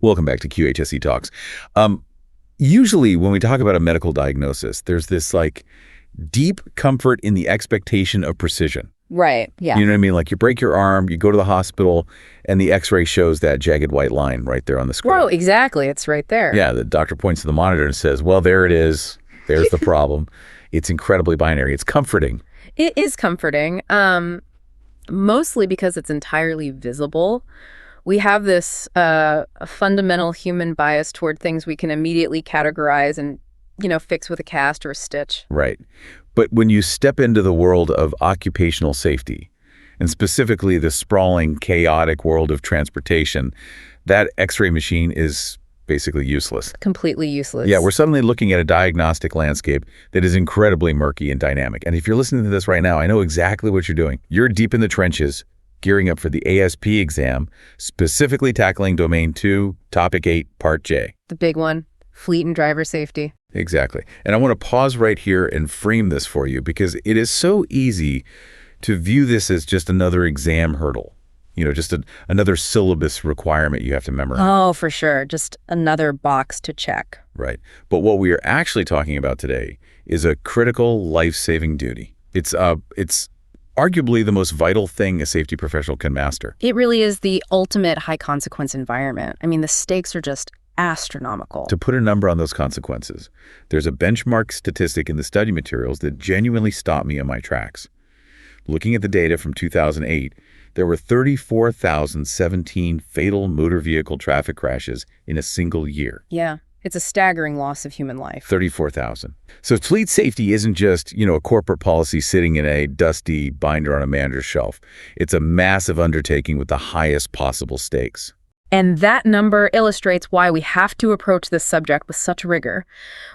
Welcome back to QHSE Talks. Usually when we talk about a medical diagnosis, there's this deep comfort in the expectation of precision. Right, yeah. You know what I mean? Like you break your arm, you go to the hospital, and the x-ray shows that jagged white line right there on the screen. Whoa, exactly. It's right there. Yeah, the doctor points to the monitor and says, well, there it is. There's the problem. It's incredibly binary. It's comforting. It is comforting, mostly because it's entirely visible. We have this fundamental human bias toward things we can immediately categorize and, fix with a cast or a stitch. Right. But when you step into the world of occupational safety, and specifically the sprawling, chaotic world of transportation, that x-ray machine is basically useless. Completely useless. Yeah, we're suddenly looking at a diagnostic landscape that is incredibly murky and dynamic. And if you're listening to this right now, I know exactly what you're doing. You're deep in the trenches, gearing up for the ASP exam, specifically tackling Domain 2, Topic 8, Part J. The big one, fleet and driver safety. Exactly. And I want to pause right here and frame this for you because it is so easy to view this as just another exam hurdle. Just another syllabus requirement you have to memorize. Oh, for sure. Just another box to check. Right. But what we are actually talking about today is a critical life-saving duty. It's arguably the most vital thing a safety professional can master. It really is the ultimate high-consequence environment. I mean, the stakes are just astronomical. To put a number on those consequences, there's a benchmark statistic in the study materials that genuinely stopped me in my tracks. Looking at the data from 2008, there were 34,017 fatal motor vehicle traffic crashes in a single year. Yeah, it's a staggering loss of human life. 34,000. So fleet safety isn't just, a corporate policy sitting in a dusty binder on a manager's shelf. It's a massive undertaking with the highest possible stakes. And that number illustrates why we have to approach this subject with such rigor.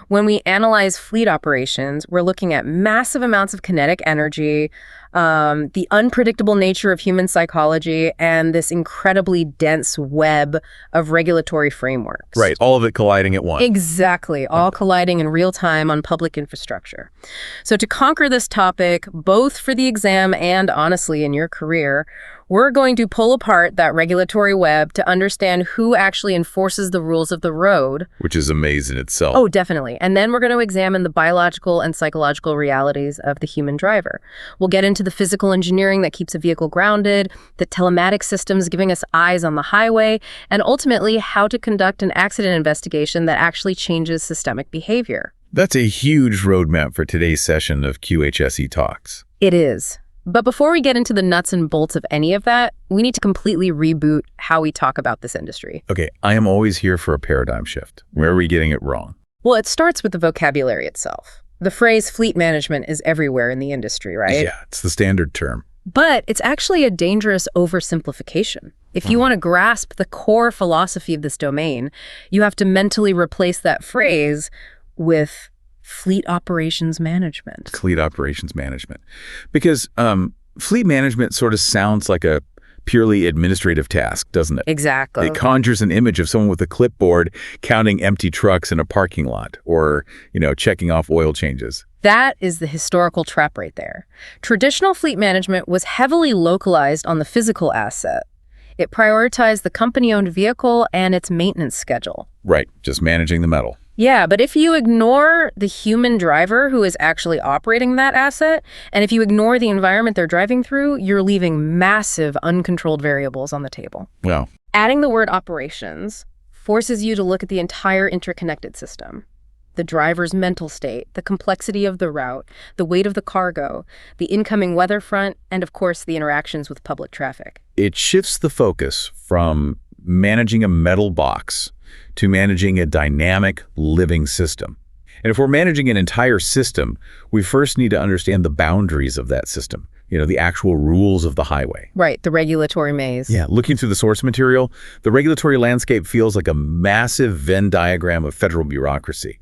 When we analyze fleet operations, we're looking at massive amounts of kinetic energy, the unpredictable nature of human psychology, and this incredibly dense web of regulatory frameworks. Right, all of it colliding at once. Exactly, all colliding in real time on public infrastructure. So to conquer this topic, both for the exam and honestly in your career, we're going to pull apart that regulatory web to understand who actually enforces the rules of the road. Which is amazing itself. Oh, definitely. And then we're going to examine the biological and psychological realities of the human driver. We'll get into the physical engineering that keeps a vehicle grounded, the telematic systems giving us eyes on the highway, and ultimately how to conduct an accident investigation that actually changes systemic behavior. That's a huge roadmap for today's session of QHSE Talks. It is. But before we get into the nuts and bolts of any of that, we need to completely reboot how we talk about this industry. Okay, I am always here for a paradigm shift. Where are we getting it wrong? Well, it starts with the vocabulary itself. The phrase fleet management is everywhere in the industry, right? Yeah, it's the standard term. But it's actually a dangerous oversimplification. If you want to grasp the core philosophy of this domain, you have to mentally replace that phrase with fleet operations management. Fleet operations management. Because fleet management sort of sounds like a purely administrative task, doesn't it? Exactly. It conjures an image of someone with a clipboard counting empty trucks in a parking lot or, checking off oil changes. That is the historical trap right there. Traditional fleet management was heavily localized on the physical asset. It prioritized the company-owned vehicle and its maintenance schedule. Right, just managing the metal. Yeah, but if you ignore the human driver who is actually operating that asset, and if you ignore the environment they're driving through, you're leaving massive uncontrolled variables on the table. Wow. Adding the word operations forces you to look at the entire interconnected system. The driver's mental state, the complexity of the route, the weight of the cargo, the incoming weather front, and of course the interactions with public traffic. It shifts the focus from managing a metal box to managing a dynamic, living system. And if we're managing an entire system, we first need to understand the boundaries of that system, the actual rules of the highway. Right, the regulatory maze. Yeah, looking through the source material, the regulatory landscape feels like a massive Venn diagram of federal bureaucracy.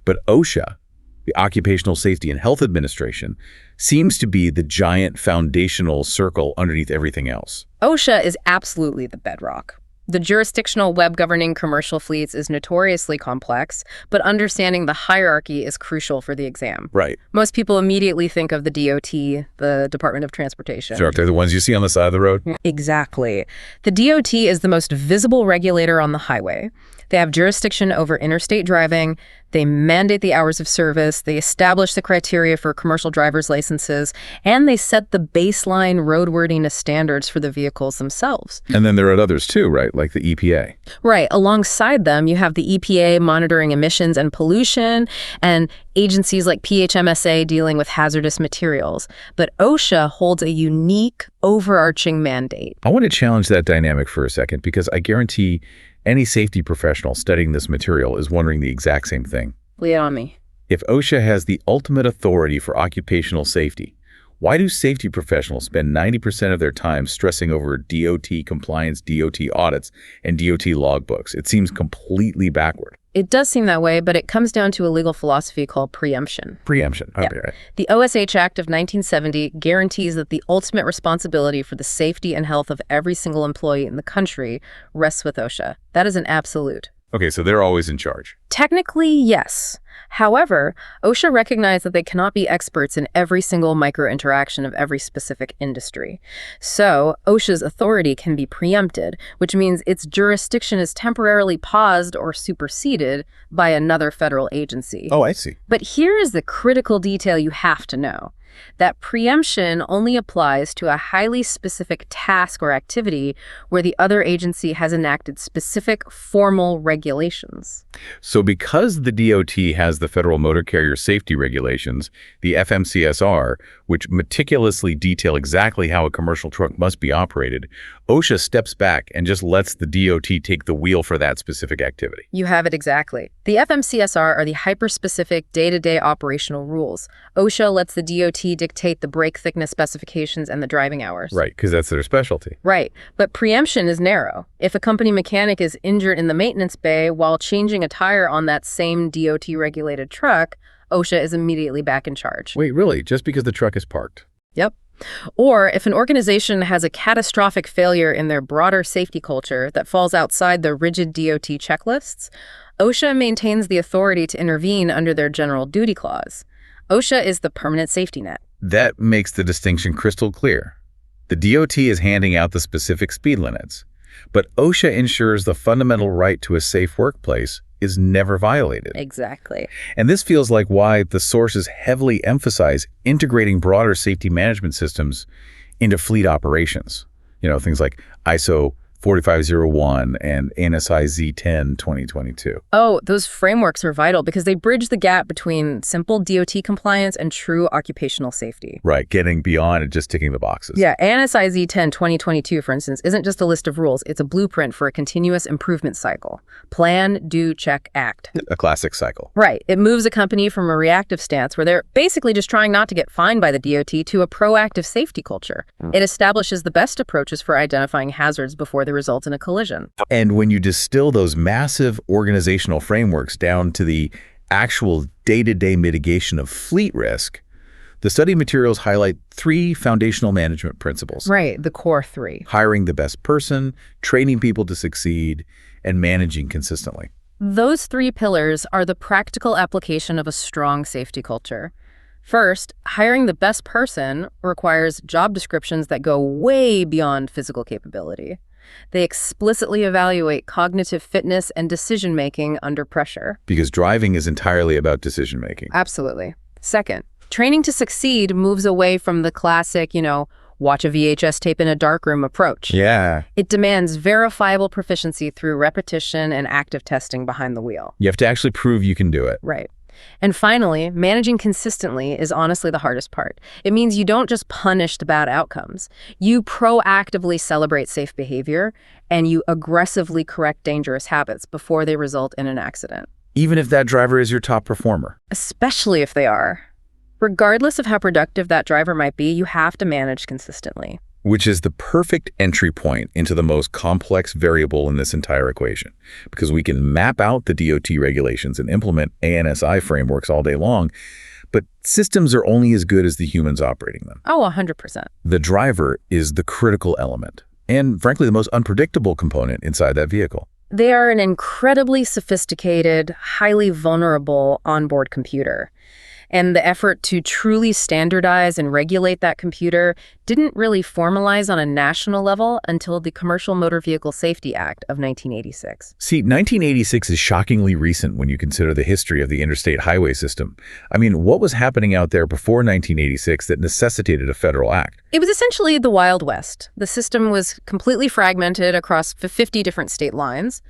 But OSHA, the Occupational Safety and Health Administration, seems to be the giant foundational circle underneath everything else. OSHA is absolutely the bedrock. The jurisdictional web governing commercial fleets is notoriously complex, but understanding the hierarchy is crucial for the exam. Right. Most people immediately think of the DOT, the Department of Transportation. Sure, they're the ones you see on the side of the road. Exactly. The DOT is the most visible regulator on the highway. They have jurisdiction over interstate driving, they mandate the hours of service, they establish the criteria for commercial driver's licenses, and they set the baseline roadworthiness standards for the vehicles themselves. And then there are others too, right? Like the EPA. Right. Alongside them, you have the EPA monitoring emissions and pollution, and agencies like PHMSA dealing with hazardous materials. But OSHA holds a unique, overarching mandate. I want to challenge that dynamic for a second because I guarantee any safety professional studying this material is wondering the exact same thing. Lay it on me. If OSHA has the ultimate authority for occupational safety, why do safety professionals spend 90% of their time stressing over DOT compliance, DOT audits, and DOT logbooks? It seems completely backward. It does seem that way, but it comes down to a legal philosophy called preemption. Preemption. Okay, Yeah. right. The OSH Act of 1970 guarantees that the ultimate responsibility for the safety and health of every single employee in the country rests with OSHA. That is an absolute. Okay, so they're always in charge. Technically, yes. However, OSHA recognized that they cannot be experts in every single micro-interaction of every specific industry. So, OSHA's authority can be preempted, which means its jurisdiction is temporarily paused or superseded by another federal agency. Oh, I see. But here is the critical detail you have to know. That preemption only applies to a highly specific task or activity where the other agency has enacted specific formal regulations. So because the DOT has the Federal Motor Carrier Safety Regulations, the FMCSR, which meticulously detail exactly how a commercial truck must be operated, OSHA steps back and just lets the DOT take the wheel for that specific activity. You have it exactly. The FMCSR are the hyper-specific day-to-day operational rules. OSHA lets the DOT dictate the brake thickness specifications and the driving hours. Right, because that's their specialty. Right, but preemption is narrow. If a company mechanic is injured in the maintenance bay while changing a tire on that same DOT-regulated truck, OSHA is immediately back in charge. Wait, really? Just because the truck is parked? Yep. Or if an organization has a catastrophic failure in their broader safety culture that falls outside the rigid DOT checklists, OSHA maintains the authority to intervene under their general duty clause. OSHA is the permanent safety net. That makes the distinction crystal clear. The DOT is handing out the specific speed limits, but OSHA ensures the fundamental right to a safe workplace is never violated. Exactly. And this feels like why the sources heavily emphasize integrating broader safety management systems into fleet operations. You know, things like ISO 4501 and ANSI Z10 2022. Oh, those frameworks are vital because they bridge the gap between simple DOT compliance and true occupational safety. Right, getting beyond and just ticking the boxes. Yeah, ANSI Z10 2022, for instance, isn't just a list of rules. It's a blueprint for a continuous improvement cycle. Plan, do, check, act. A classic cycle. Right. It moves a company from a reactive stance where they're basically just trying not to get fined by the DOT to a proactive safety culture. It establishes the best approaches for identifying hazards before they result in a collision. And when you distill those massive organizational frameworks down to the actual day-to-day mitigation of fleet risk, the study materials highlight 3 foundational management principles. Right, the core 3. Hiring the best person, training people to succeed, and managing consistently. Those 3 pillars are the practical application of a strong safety culture. First, hiring the best person requires job descriptions that go way beyond physical capability. They explicitly evaluate cognitive fitness and decision-making under pressure. Because driving is entirely about decision-making. Absolutely. Second, training to succeed moves away from the classic, watch a VHS tape in a darkroom approach. Yeah. It demands verifiable proficiency through repetition and active testing behind the wheel. You have to actually prove you can do it. Right. And finally, managing consistently is honestly the hardest part. It means you don't just punish the bad outcomes. You proactively celebrate safe behavior, and you aggressively correct dangerous habits before they result in an accident. Even if that driver is your top performer. Especially if they are. Regardless of how productive that driver might be, you have to manage consistently. Which is the perfect entry point into the most complex variable in this entire equation. Because we can map out the DOT regulations and implement ANSI frameworks all day long, but systems are only as good as the humans operating them. Oh, 100%. The driver is the critical element. and frankly, the most unpredictable component inside that vehicle. They are an incredibly sophisticated, highly vulnerable onboard computer. And the effort to truly standardize and regulate that computer didn't really formalize on a national level until the Commercial Motor Vehicle Safety Act of 1986. See, 1986 is shockingly recent when you consider the history of the interstate highway system. I mean, what was happening out there before 1986 that necessitated a federal act? It was essentially the Wild West. The system was completely fragmented across 50 different state lines.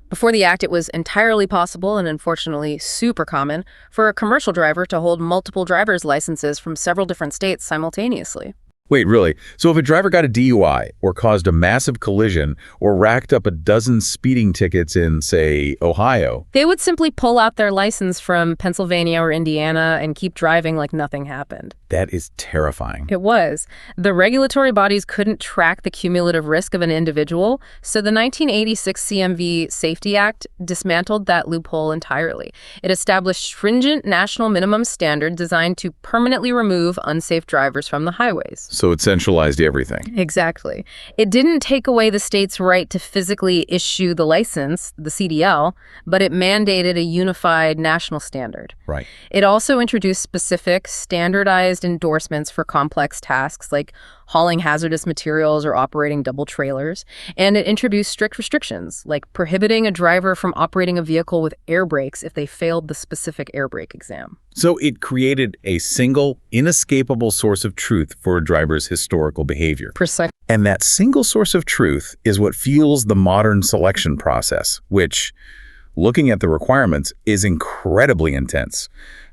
Before the act, it was entirely possible and unfortunately super common for a commercial driver to hold multiple driver's licenses from several different states simultaneously. Wait, really? So if a driver got a DUI or caused a massive collision or racked up a dozen speeding tickets in, say, Ohio, they would simply pull out their license from Pennsylvania or Indiana and keep driving like nothing happened. that is terrifying. It was. The regulatory bodies couldn't track the cumulative risk of an individual, so the 1986 CMV Safety Act dismantled that loophole entirely. It established stringent national minimum standards designed to permanently remove unsafe drivers from the highways. So it centralized everything. Exactly. It didn't take away the state's right to physically issue the license, the CDL, but it mandated a unified national standard. Right. It also introduced specific, standardized endorsements for complex tasks like hauling hazardous materials or operating double trailers, and it introduced strict restrictions like prohibiting a driver from operating a vehicle with air brakes if they failed the specific air brake exam. So it created a single, inescapable source of truth for a driver's historical behavior. Precisely. And that single source of truth is what fuels the modern selection process, which, looking at the requirements, is incredibly intense.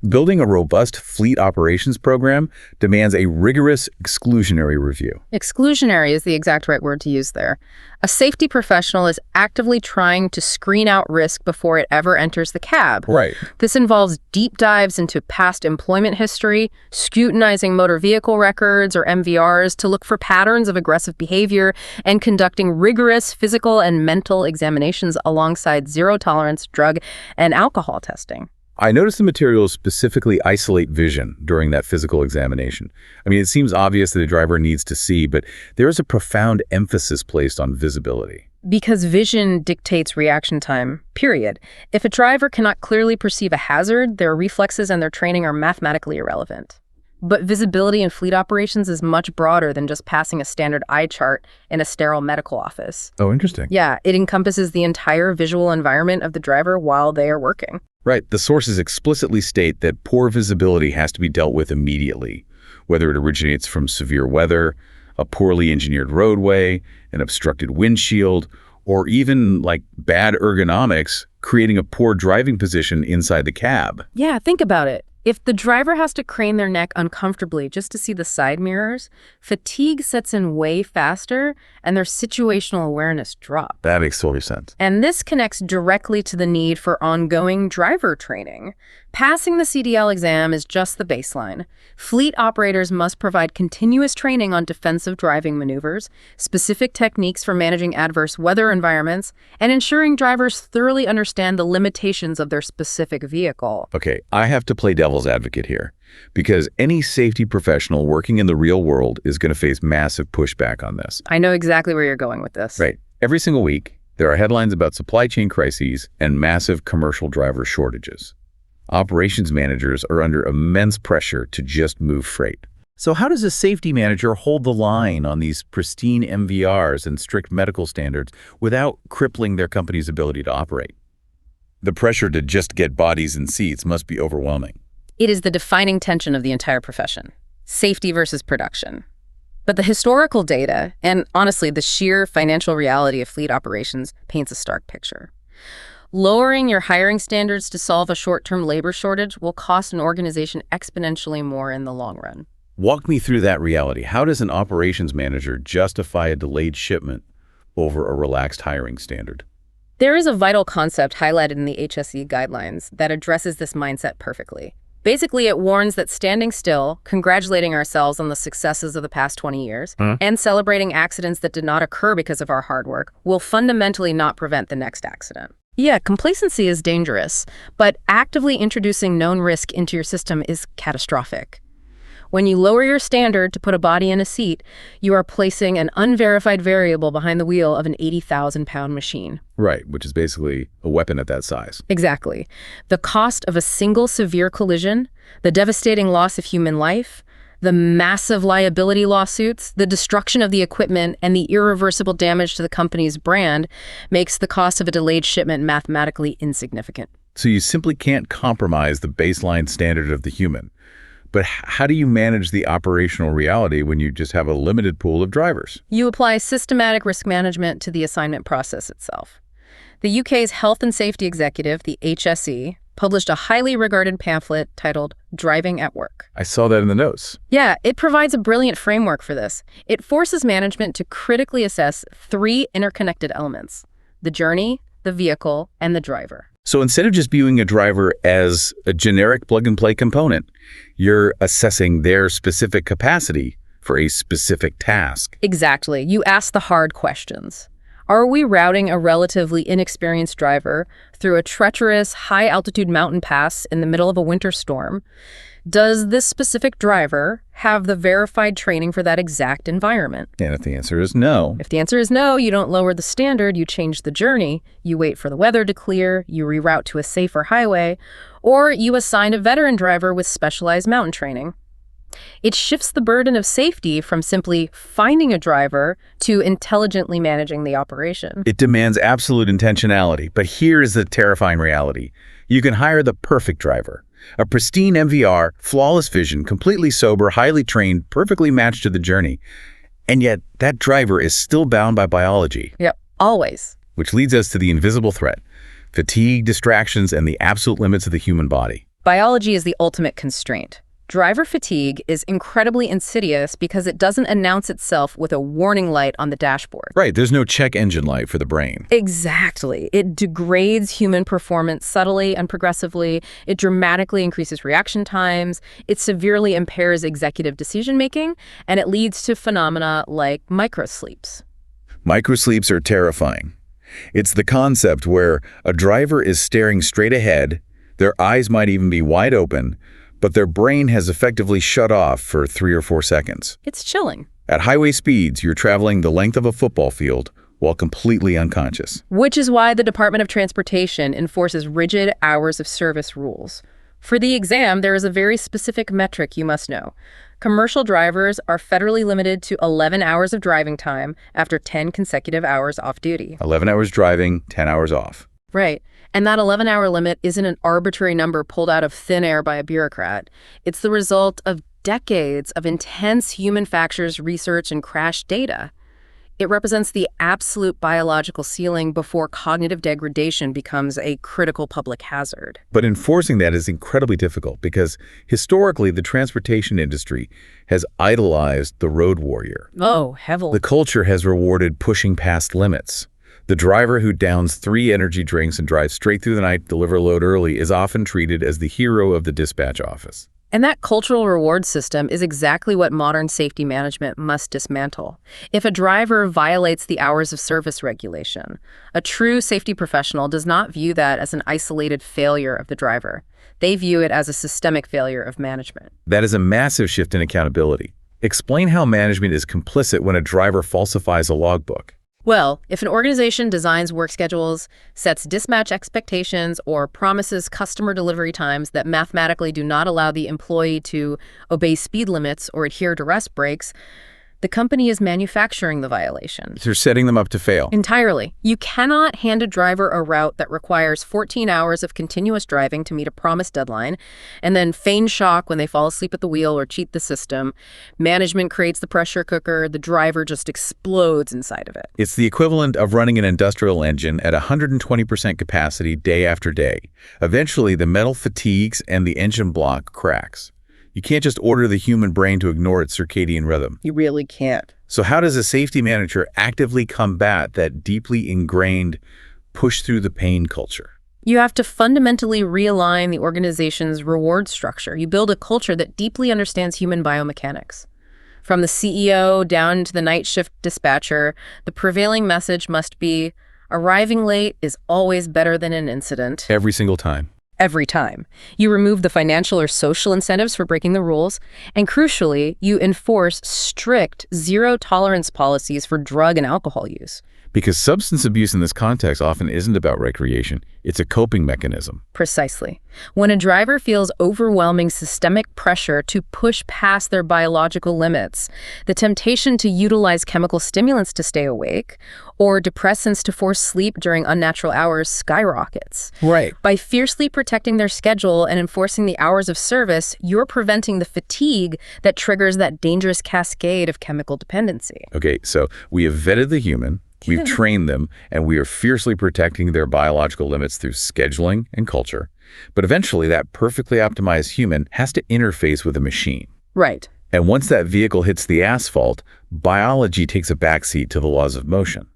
Building a robust fleet operations program demands a rigorous exclusionary review. Exclusionary is the exact right word to use there. A safety professional is actively trying to screen out risk before it ever enters the cab. Right. This involves deep dives into past employment history, scrutinizing motor vehicle records or MVRs to look for patterns of aggressive behavior, and conducting rigorous physical and mental examinations alongside zero-tolerance drug and alcohol testing. I noticed the materials specifically isolate vision during that physical examination. I mean, it seems obvious that a driver needs to see, but there is a profound emphasis placed on visibility. Because vision dictates reaction time, period. If a driver cannot clearly perceive a hazard, their reflexes and their training are mathematically irrelevant. But visibility in fleet operations is much broader than just passing a standard eye chart in a sterile medical office. Oh, interesting. Yeah, it encompasses the entire visual environment of the driver while they are working. Right. The sources explicitly state that poor visibility has to be dealt with immediately, whether it originates from severe weather, a poorly engineered roadway, an obstructed windshield, or even like bad ergonomics, creating a poor driving position inside the cab. Yeah, think about it. If the driver has to crane their neck uncomfortably just to see the side mirrors, fatigue sets in way faster and their situational awareness drops. That makes total sense. And this connects directly to the need for ongoing driver training. Passing the CDL exam is just the baseline. Fleet operators must provide continuous training on defensive driving maneuvers, specific techniques for managing adverse weather environments, and ensuring drivers thoroughly understand the limitations of their specific vehicle. Okay, I have to play devil's advocate here, because any safety professional working in the real world is going to face massive pushback on this. I know exactly where you're going with this. Right. Every single week, there are headlines about supply chain crises and massive commercial driver shortages. Operations managers are under immense pressure to just move freight. So how does a safety manager hold the line on these pristine MVRs and strict medical standards without crippling their company's ability to operate? The pressure to just get bodies and seats must be overwhelming. It is the defining tension of the entire profession, safety versus production. But the historical data, and honestly, the sheer financial reality of fleet operations paints a stark picture. Lowering your hiring standards to solve a short-term labor shortage will cost an organization exponentially more in the long run. Walk me through that reality. How does an operations manager justify a delayed shipment over a relaxed hiring standard? There is a vital concept highlighted in the HSE guidelines that addresses this mindset perfectly. Basically, it warns that standing still, congratulating ourselves on the successes of the past 20 years, and celebrating accidents that did not occur because of our hard work will fundamentally not prevent the next accident. Yeah, complacency is dangerous, but actively introducing known risk into your system is catastrophic. When you lower your standard to put a body in a seat, you are placing an unverified variable behind the wheel of an 80,000-pound machine. Right, which is basically a weapon at that size. Exactly. The cost of a single severe collision, the devastating loss of human life, the massive liability lawsuits, the destruction of the equipment, and the irreversible damage to the company's brand makes the cost of a delayed shipment mathematically insignificant. So you simply can't compromise the baseline standard of the human. But how do you manage the operational reality when you just have a limited pool of drivers? You apply systematic risk management to the assignment process itself. The UK's Health and Safety Executive, the HSE, published a highly regarded pamphlet titled Driving at Work. I saw that in the notes. Yeah, it provides a brilliant framework for this. It forces management to critically assess 3 interconnected elements: the journey, the vehicle, and the driver. So instead of just viewing a driver as a generic plug-and-play component, you're assessing their specific capacity for a specific task. Exactly. You ask the hard questions. Are we routing a relatively inexperienced driver through a treacherous, high-altitude mountain pass in the middle of a winter storm? Does this specific driver have the verified training for that exact environment? And if the answer is no, If the answer is no, you don't lower the standard, you change the journey, you wait for the weather to clear, you reroute to a safer highway, or you assign a veteran driver with specialized mountain training. It shifts the burden of safety from simply finding a driver to intelligently managing the operation. it demands absolute intentionality. But here is the terrifying reality. You can hire the perfect driver. A pristine MVR, flawless vision, completely sober, highly trained, perfectly matched to the journey. And yet, that driver is still bound by biology. Yep, always. Which leads us to the invisible threat: fatigue, distractions, and the absolute limits of the human body. Biology is the ultimate constraint. Driver fatigue is incredibly insidious because it doesn't announce itself with a warning light on the dashboard. Right, there's no check engine light for the brain. Exactly. It degrades human performance subtly and progressively. It dramatically increases reaction times. It severely impairs executive decision-making, and it leads to phenomena like microsleeps. Microsleeps are terrifying. It's the concept where a driver is staring straight ahead, their eyes might even be wide open, but their brain has effectively shut off for 3 or 4 seconds. It's chilling. At highway speeds, you're traveling the length of a football field while completely unconscious. Which is why the Department of Transportation enforces rigid hours of service rules. For the exam, there is a very specific metric you must know. Commercial drivers are federally limited to 11 hours of driving time after 10 consecutive hours off duty. 11 hours driving, 10 hours off. Right. And that 11-hour limit isn't an arbitrary number pulled out of thin air by a bureaucrat. It's the result of decades of intense human factors research and crash data. It represents the absolute biological ceiling before cognitive degradation becomes a critical public hazard. But enforcing that is incredibly difficult because historically the transportation industry has idolized the road warrior. Oh, heavily. The culture has rewarded pushing past limits. The driver who downs 3 energy drinks and drives straight through the night to deliver a load early is often treated as the hero of the dispatch office. And that cultural reward system is exactly what modern safety management must dismantle. If a driver violates the hours of service regulation, a true safety professional does not view that as an isolated failure of the driver. They view it as a systemic failure of management. That is a massive shift in accountability. Explain how management is complicit when a driver falsifies a logbook. Well, if an organization designs work schedules, sets dispatch expectations, or promises customer delivery times that mathematically do not allow the employee to obey speed limits or adhere to rest breaks, the company is manufacturing the violation. They're setting them up to fail. Entirely. You cannot hand a driver a route that requires 14 hours of continuous driving to meet a promised deadline, and then feign shock when they fall asleep at the wheel or cheat the system. Management creates the pressure cooker, the driver just explodes inside of it. It's the equivalent of running an industrial engine at 120% capacity day after day. Eventually, the metal fatigues and the engine block cracks. You can't just order the human brain to ignore its circadian rhythm. You really can't. So how does a safety manager actively combat that deeply ingrained push-through-the-pain culture? You have to fundamentally realign the organization's reward structure. You build a culture that deeply understands human biomechanics. From the CEO down to the night shift dispatcher, the prevailing message must be, arriving late is always better than an incident. Every single time. every time. You remove the financial or social incentives for breaking the rules, and crucially, you enforce strict zero-tolerance policies for drug and alcohol use. Because substance abuse in this context often isn't about recreation, it's a coping mechanism. Precisely. When a driver feels overwhelming systemic pressure to push past their biological limits, the temptation to utilize chemical stimulants to stay awake or depressants to force sleep during unnatural hours skyrockets. Right. By fiercely protecting their schedule and enforcing the hours of service, you're preventing the fatigue that triggers that dangerous cascade of chemical dependency. Okay, so we have vetted the human, we've trained them, and we are fiercely protecting their biological limits through scheduling and culture. But eventually, that perfectly optimized human has to interface with a machine. Right. And once that vehicle hits the asphalt, biology takes a backseat to the laws of motion.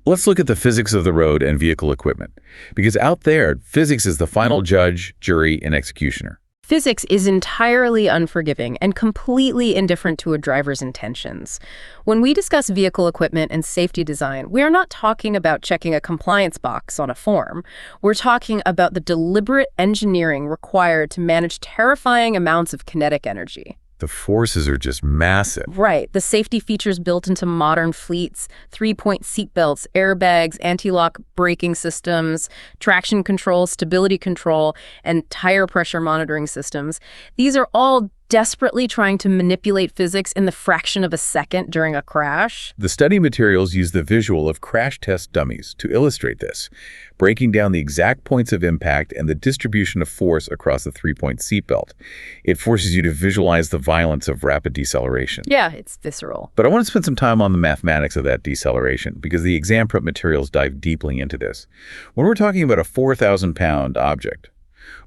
Let's look at the physics of the road and vehicle equipment. Because out there, physics is the final judge, jury, and executioner. Physics is entirely unforgiving and completely indifferent to a driver's intentions. When we discuss vehicle equipment and safety design, we are not talking about checking a compliance box on a form. We're talking about the deliberate engineering required to manage terrifying amounts of kinetic energy. The forces are just massive. Right. The safety features built into modern fleets, 3-point seatbelts, airbags, anti-lock braking systems, traction control, stability control, and tire pressure monitoring systems. These are all desperately trying to manipulate physics in the fraction of a second during a crash. The study materials use the visual of crash test dummies to illustrate this, breaking down the exact points of impact and the distribution of force across the 3-point seatbelt. It forces you to visualize the violence of rapid deceleration. Yeah, it's visceral. But I want to spend some time on the mathematics of that deceleration because the exam prep materials dive deeply into this. When we're talking about a 4,000-pound object,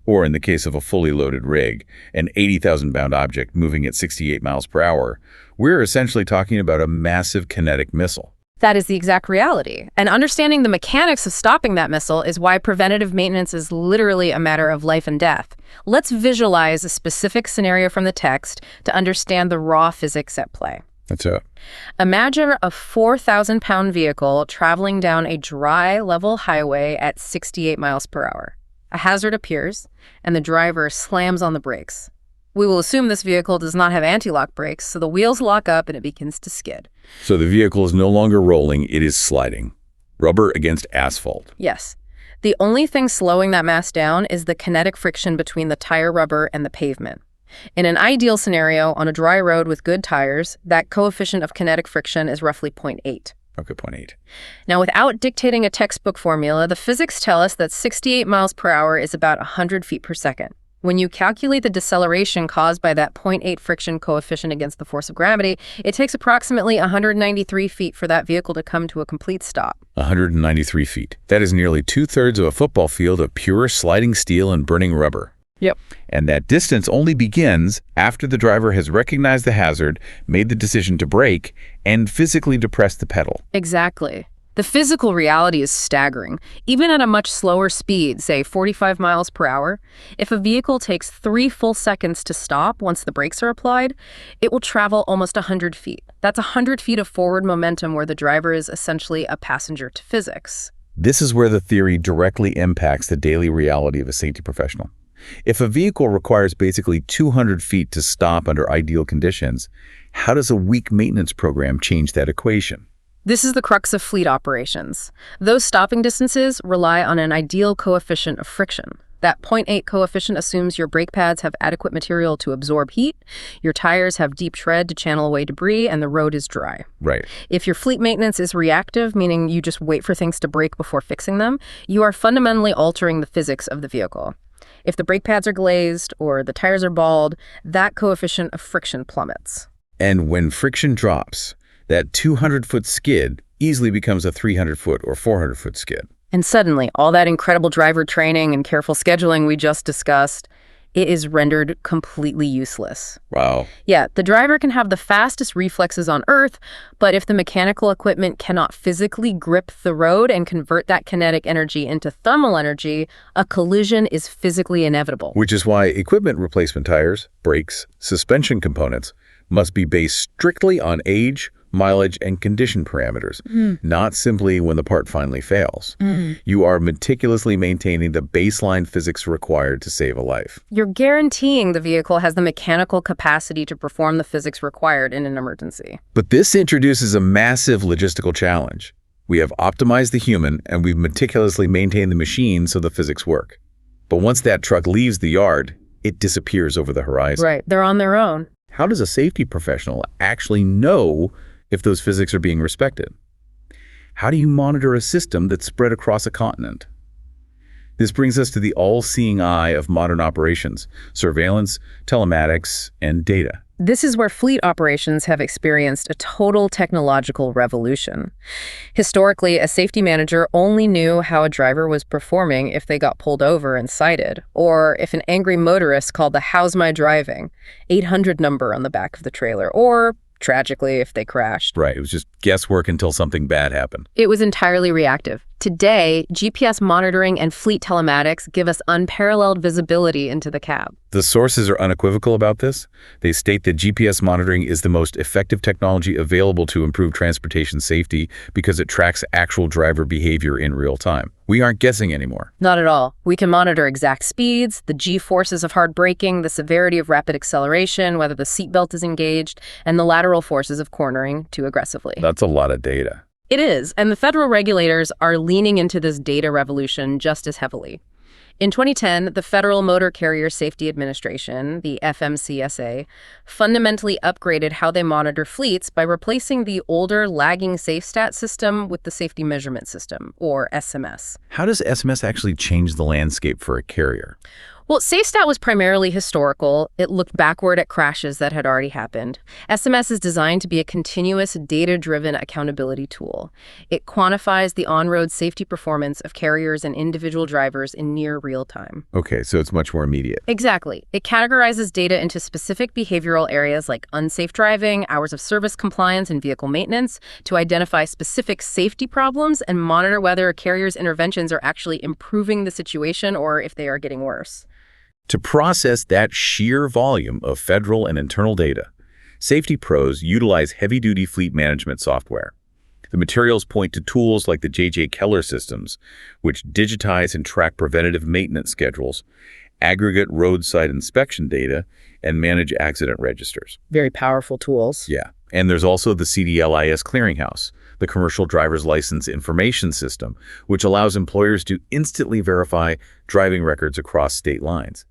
or in the case of a fully loaded rig, an 80,000-pound object moving at 68 miles per hour, we're essentially talking about a massive kinetic missile. That is the exact reality. And understanding the mechanics of stopping that missile is why preventative maintenance is literally a matter of life and death. Let's visualize a specific scenario from the text to understand the raw physics at play. That's it. Imagine a 4,000-pound vehicle traveling down a dry, level highway at 68 miles per hour. A hazard appears, and the driver slams on the brakes. We will assume this vehicle does not have anti-lock brakes, so the wheels lock up and it begins to skid. So the vehicle is no longer rolling, it is sliding. Rubber against asphalt. Yes. The only thing slowing that mass down is the kinetic friction between the tire rubber and the pavement. In an ideal scenario, on a dry road with good tires, that coefficient of kinetic friction is roughly 0.8. Okay, 0.8. Now, without dictating a textbook formula, the physics tell us that 68 miles per hour is about 100 feet per second. When you calculate the deceleration caused by that 0.8 friction coefficient against the force of gravity, it takes approximately 193 feet for that vehicle to come to a complete stop. 193 feet. That is nearly 2/3 of a football field of pure sliding steel and burning rubber. Yep. And that distance only begins after the driver has recognized the hazard, made the decision to brake, and physically depressed the pedal. Exactly. The physical reality is staggering. Even at a much slower speed, say 45 miles per hour, if a vehicle takes 3 full seconds to stop once the brakes are applied, it will travel almost 100 feet. That's 100 feet of forward momentum where the driver is essentially a passenger to physics. This is where the theory directly impacts the daily reality of a safety professional. If a vehicle requires basically 200 feet to stop under ideal conditions, how does a weak maintenance program change that equation? This is the crux of fleet operations. Those stopping distances rely on an ideal coefficient of friction. That 0.8 coefficient assumes your brake pads have adequate material to absorb heat, your tires have deep tread to channel away debris, and the road is dry. Right. If your fleet maintenance is reactive, meaning you just wait for things to break before fixing them, you are fundamentally altering the physics of the vehicle. If the brake pads are glazed or the tires are bald, that coefficient of friction plummets. And when friction drops, that 200-foot skid easily becomes a 300-foot or 400-foot skid. And suddenly, all that incredible driver training and careful scheduling we just discussed, it is rendered completely useless. Wow. Yeah, the driver can have the fastest reflexes on Earth, but if the mechanical equipment cannot physically grip the road and convert that kinetic energy into thermal energy, a collision is physically inevitable. Which is why equipment replacement tires, brakes, suspension components must be based strictly on age, mileage, and condition parameters, not simply when the part finally fails. You are meticulously maintaining the baseline physics required to save a life. You're guaranteeing the vehicle has the mechanical capacity to perform the physics required in an emergency. But this introduces a massive logistical challenge. We have optimized the human, and we've meticulously maintained the machine so the physics work. But once that truck leaves the yard, it disappears over the horizon. Right, they're on their own. How does a safety professional actually know if those physics are being respected? How do you monitor a system that's spread across a continent? This brings us to the all-seeing eye of modern operations: surveillance, telematics, and data. This is where fleet operations have experienced a total technological revolution. Historically, a safety manager only knew how a driver was performing if they got pulled over and cited, or if an angry motorist called the "How's my driving?" 800 number on the back of the trailer, or, tragically, if they crashed. Right, it was just guesswork until something bad happened. It was entirely reactive. Today, GPS monitoring and fleet telematics give us unparalleled visibility into the cab. The sources are unequivocal about this. They state that GPS monitoring is the most effective technology available to improve transportation safety because it tracks actual driver behavior in real time. We aren't guessing anymore. Not at all. We can monitor exact speeds, the G-forces of hard braking, the severity of rapid acceleration, whether the seatbelt is engaged, and the lateral forces of cornering too aggressively. That's a lot of data. It is, and the federal regulators are leaning into this data revolution just as heavily. In 2010, the Federal Motor Carrier Safety Administration, the FMCSA, fundamentally upgraded how they monitor fleets by replacing the older lagging SafeStat system with the Safety Measurement System, or SMS. How does SMS actually change the landscape for a carrier? Well, SafeStat was primarily historical. It looked backward at crashes that had already happened. SMS is designed to be a continuous, data-driven accountability tool. It quantifies the on-road safety performance of carriers and individual drivers in near real time. Okay, so it's much more immediate. Exactly. It categorizes data into specific behavioral areas like unsafe driving, hours of service compliance, and vehicle maintenance to identify specific safety problems and monitor whether a carrier's interventions are actually improving the situation or if they are getting worse. To process that sheer volume of federal and internal data, safety pros utilize heavy-duty fleet management software. The materials point to tools like the J.J. Keller systems, which digitize and track preventative maintenance schedules, aggregate roadside inspection data, and manage accident registers. Very powerful tools. Yeah. And there's also the CDLIS Clearinghouse, the Commercial Driver's License Information System, which allows employers to instantly verify driving records across state lines.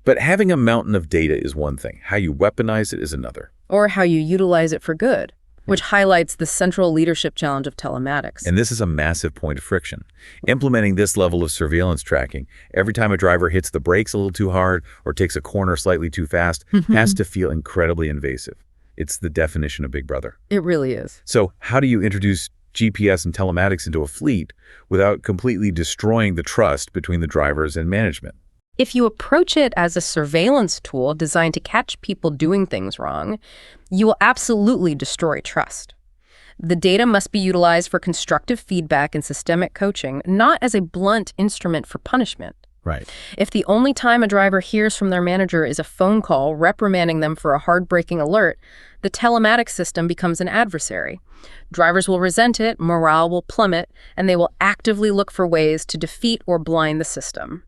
But having a mountain of data is one thing. How you weaponize it is another. Or how you utilize it for good, which highlights the central leadership challenge of telematics. And this is a massive point of friction. Implementing this level of surveillance tracking, every time a driver hits the brakes a little too hard or takes a corner slightly too fast, has to feel incredibly invasive. It's the definition of Big Brother. It really is. So how do you introduce GPS and telematics into a fleet without completely destroying the trust between the drivers and management? If you approach it as a surveillance tool designed to catch people doing things wrong, you will absolutely destroy trust. The data must be utilized for constructive feedback and systemic coaching, not as a blunt instrument for punishment. Right. If the only time a driver hears from their manager is a phone call reprimanding them for a hard-braking alert, the telematics system becomes an adversary. Drivers will resent it, morale will plummet, and they will actively look for ways to defeat or blind the system.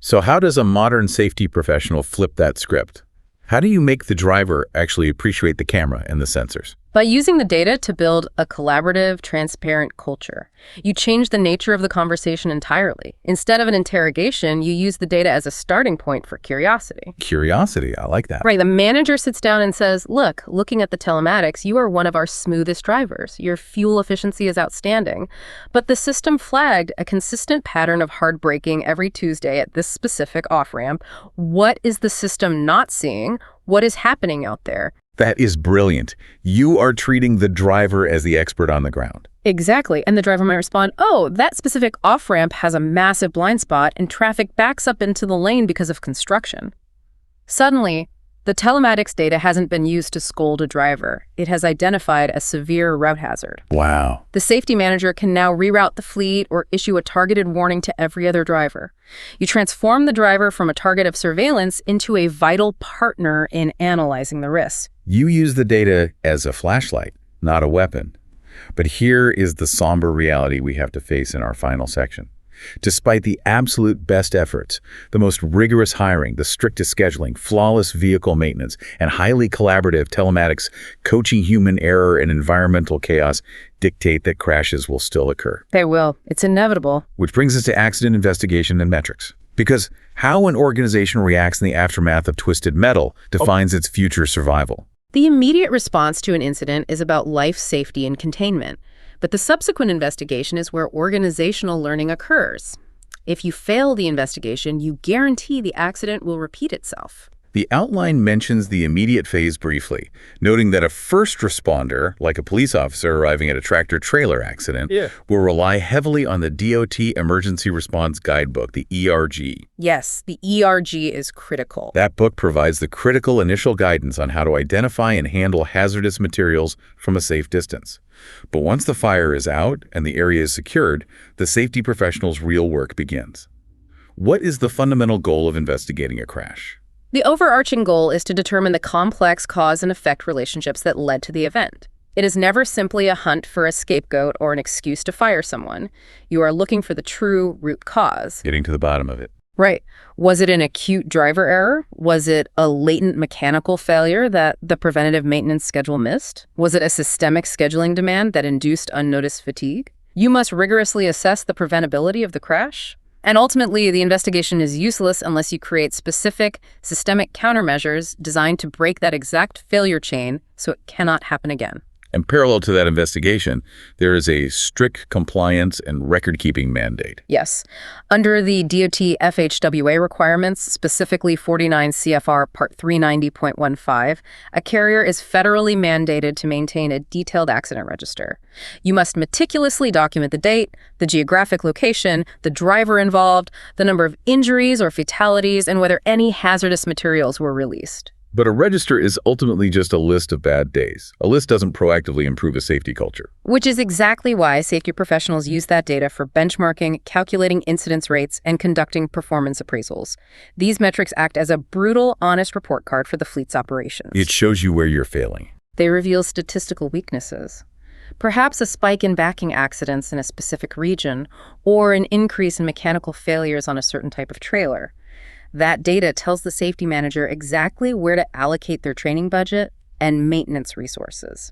So how does a modern safety professional flip that script? How do you make the driver actually appreciate the camera and the sensors? By using the data to build a collaborative, transparent culture. You change the nature of the conversation entirely. Instead of an interrogation, you use the data as a starting point for curiosity. Curiosity, I like that. Right, the manager sits down and says, look, looking at the telematics, you are one of our smoothest drivers. Your fuel efficiency is outstanding. But the system flagged a consistent pattern of hard braking every Tuesday at this specific off-ramp. What is the system not seeing? What is happening out there? That is brilliant. You are treating the driver as the expert on the ground. Exactly. And the driver might respond, oh, that specific off-ramp has a massive blind spot and traffic backs up into the lane because of construction. Suddenly, the telematics data hasn't been used to scold a driver. It has identified a severe route hazard. Wow. The safety manager can now reroute the fleet or issue a targeted warning to every other driver. You transform the driver from a target of surveillance into a vital partner in analyzing the risks. You use the data as a flashlight, not a weapon. But here is the somber reality we have to face in our final section. Despite the absolute best efforts, the most rigorous hiring, the strictest scheduling, flawless vehicle maintenance, and highly collaborative telematics, coaching human error and environmental chaos dictate that crashes will still occur. They will. It's inevitable. Which brings us to accident investigation and metrics. Because how an organization reacts in the aftermath of twisted metal defines its future survival. The immediate response to an incident is about life safety and containment. But the subsequent investigation is where organizational learning occurs. If you fail the investigation, you guarantee the accident will repeat itself. The outline mentions the immediate phase briefly, noting that a first responder, like a police officer arriving at a tractor-trailer accident, will rely heavily on the DOT Emergency Response Guidebook, the ERG. Yes, the ERG is critical. That book provides the critical initial guidance on how to identify and handle hazardous materials from a safe distance. But once the fire is out and the area is secured, the safety professional's real work begins. What is the fundamental goal of investigating a crash? The overarching goal is to determine the complex cause and effect relationships that led to the event. It is never simply a hunt for a scapegoat or an excuse to fire someone. You are looking for the true root cause. Getting to the bottom of it. Right. Was it an acute driver error? Was it a latent mechanical failure that the preventative maintenance schedule missed? Was it a systemic scheduling demand that induced unnoticed fatigue? You must rigorously assess the preventability of the crash. And ultimately, the investigation is useless unless you create specific, systemic countermeasures designed to break that exact failure chain so it cannot happen again. And parallel to that investigation, there is a strict compliance and record-keeping mandate. Yes. Under the DOT FHWA requirements, specifically 49 CFR Part 390.15, a carrier is federally mandated to maintain a detailed accident register. You must meticulously document the date, the geographic location, the driver involved, the number of injuries or fatalities, and whether any hazardous materials were released. But a register is ultimately just a list of bad days. A list doesn't proactively improve a safety culture. Which is exactly why safety professionals use that data for benchmarking, calculating incidence rates, and conducting performance appraisals. These metrics act as a brutal, honest report card for the fleet's operations. It shows you where you're failing. They reveal statistical weaknesses. Perhaps a spike in backing accidents in a specific region, or an increase in mechanical failures on a certain type of trailer. That data tells the safety manager exactly where to allocate their training budget and maintenance resources.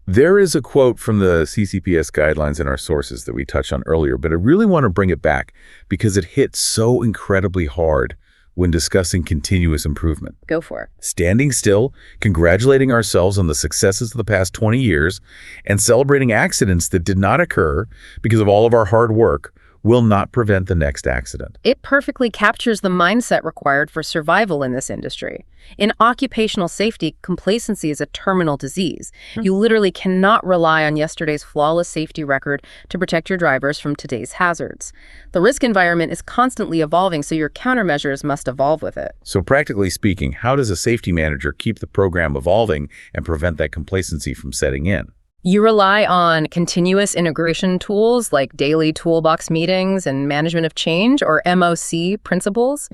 There is a quote from the CCPS guidelines in our sources that we touched on earlier, but I really want to bring it back because it hits so incredibly hard when discussing continuous improvement. Go for it. Standing still, congratulating ourselves on the successes of the past 20 years, and celebrating accidents that did not occur because of all of our hard work will not prevent the next accident. It perfectly captures the mindset required for survival in this industry. In occupational safety, complacency is a terminal disease. You literally cannot rely on yesterday's flawless safety record to protect your drivers from today's hazards. The risk environment is constantly evolving, so your countermeasures must evolve with it. So practically speaking, how does a safety manager keep the program evolving and prevent that complacency from setting in? You rely on continuous integration tools like daily toolbox meetings and management of change, or MOC principles.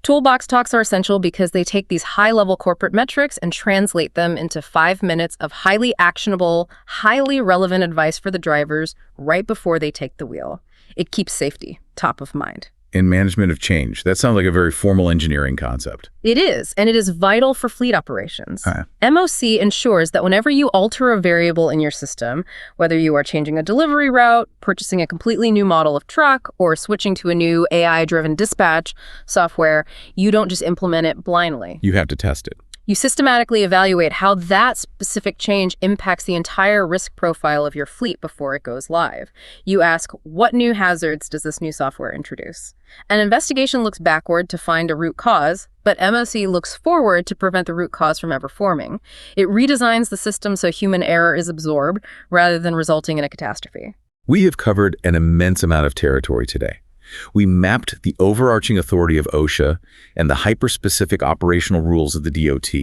Toolbox talks are essential because they take these high-level corporate metrics and translate them into 5 minutes of highly actionable, highly relevant advice for the drivers right before they take the wheel. It keeps safety top of mind. In management of change, that sounds like a very formal engineering concept. It is, and it is vital for fleet operations. MOC ensures that whenever you alter a variable in your system, whether you are changing a delivery route, purchasing a completely new model of truck, or switching to a new AI-driven dispatch software, you don't just implement it blindly. You have to test it. You systematically evaluate how that specific change impacts the entire risk profile of your fleet before it goes live. You ask, what new hazards does this new software introduce? An investigation looks backward to find a root cause, but MOC looks forward to prevent the root cause from ever forming. It redesigns the system so human error is absorbed rather than resulting in a catastrophe. We have covered an immense amount of territory today. We mapped the overarching authority of OSHA and the hyper-specific operational rules of the DOT.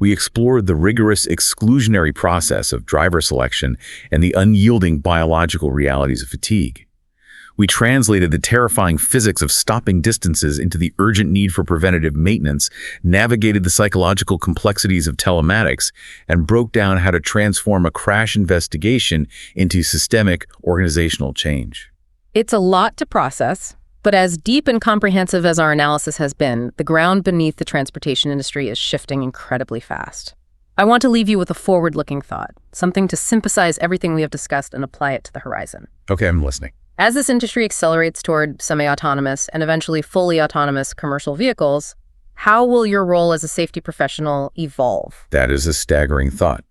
We explored the rigorous exclusionary process of driver selection and the unyielding biological realities of fatigue. We translated the terrifying physics of stopping distances into the urgent need for preventative maintenance, navigated the psychological complexities of telematics, and broke down how to transform a crash investigation into systemic organizational change. It's a lot to process, but as deep and comprehensive as our analysis has been, the ground beneath the transportation industry is shifting incredibly fast. I want to leave you with a forward-looking thought, something to synthesize everything we have discussed and apply it to the horizon. Okay, I'm listening. As this industry accelerates toward semi-autonomous and eventually fully autonomous commercial vehicles, how will your role as a safety professional evolve? That is a staggering thought.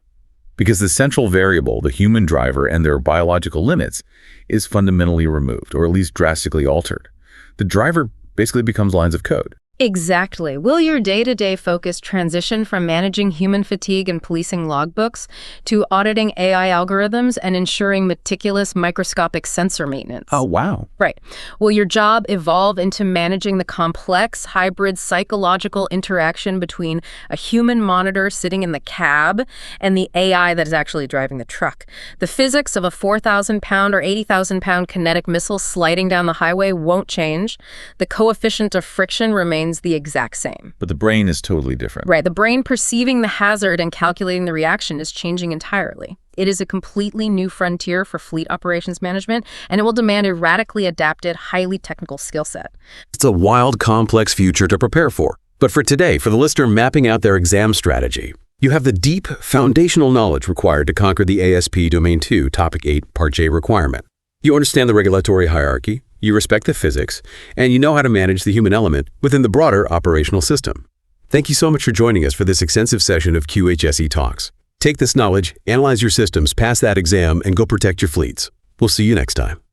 Because the central variable, the human driver and their biological limits, is fundamentally removed, or at least drastically altered. The driver basically becomes lines of code. Exactly. Will your day-to-day focus transition from managing human fatigue and policing logbooks to auditing AI algorithms and ensuring meticulous microscopic sensor maintenance? Oh, wow. Right. Will your job evolve into managing the complex, hybrid psychological interaction between a human monitor sitting in the cab and the AI that is actually driving the truck? The physics of a 4,000-pound or 80,000-pound kinetic missile sliding down the highway won't change. The coefficient of friction remains the exact same. But the brain is totally different. Right. The brain perceiving the hazard and calculating the reaction is changing entirely. It is a completely new frontier for fleet operations management, and it will demand a radically adapted, highly technical skill set. It's a wild, complex future to prepare for. But for today, for the listener mapping out their exam strategy, you have the deep, foundational knowledge required to conquer the ASP Domain 2 Topic 8 Part J requirement. You understand the regulatory hierarchy, you respect the physics, and you know how to manage the human element within the broader operational system. Thank you so much for joining us for this extensive session of QHSE Talks. Take this knowledge, analyze your systems, pass that exam, and go protect your fleets. We'll see you next time.